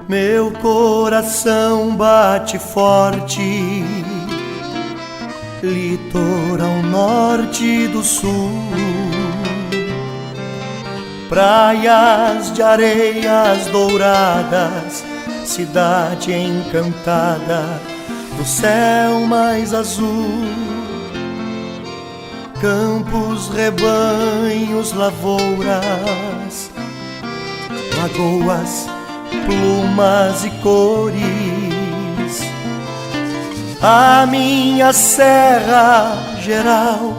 Meu coração bate forte, litoral norte do sul, praias de areias douradas, cidade encantada do céu mais azul, campos, rebanhos, lavouras, lagoas, plumas e cores. A minha serra geral,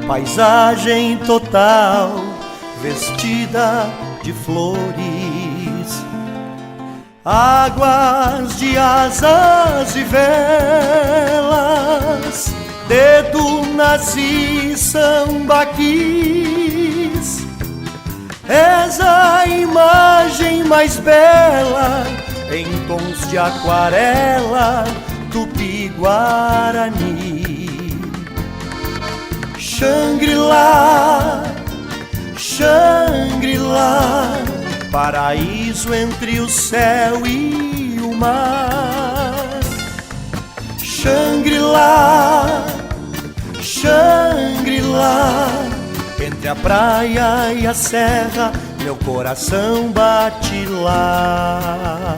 paisagem total, vestida de flores. Águas de asas e velas, de dunas e sambaquis. És a imagem mais bela, em tons de aquarela, Tupi-Guarani. Xangri-Lá, Xangri-Lá, paraíso entre o céu e o mar. Xangri-Lá, Xangri-Lá, entre a praia e a serra, meu coração bate lá.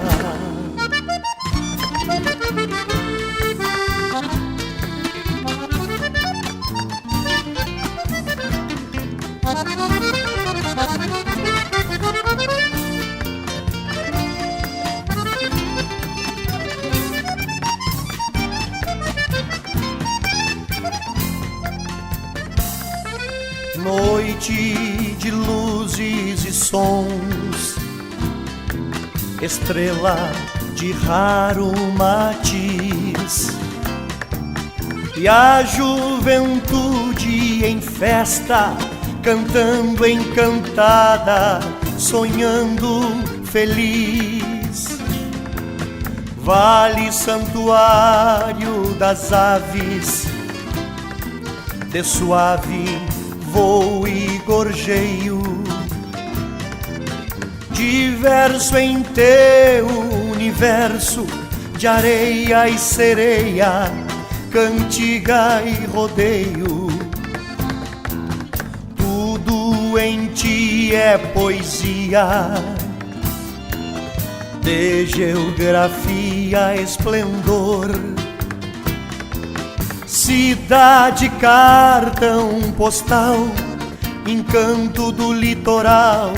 Noite de luzes e sons, estrela de raro matiz, e a juventude em festa, cantando encantada, sonhando feliz. Vale santuário das aves, de suave voo e gorjeio, diverso em teu universo de areia e sereia, cantiga e rodeio. Tudo em ti é poesia, de geografia esplendor. Cidade, cartão postal, encanto do litoral,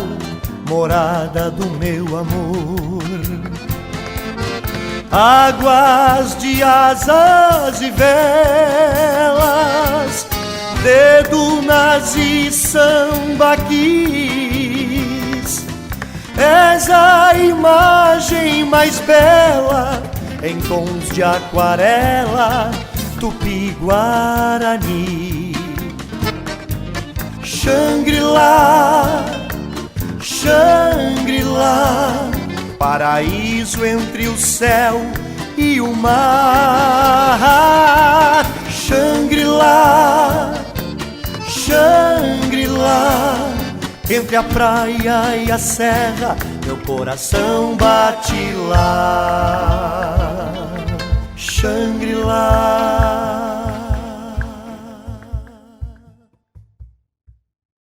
morada do meu amor. Águas de asas e velas, de dunas e sambaquis. És a imagem mais bela, em tons de aquarela, Tupi-Guarani. Xangri-Lá, Xangri-Lá, paraíso entre o céu e o mar. Xangri-Lá, Xangri-Lá, entre a praia e a serra, meu coração bate lá. Xangri-Lá.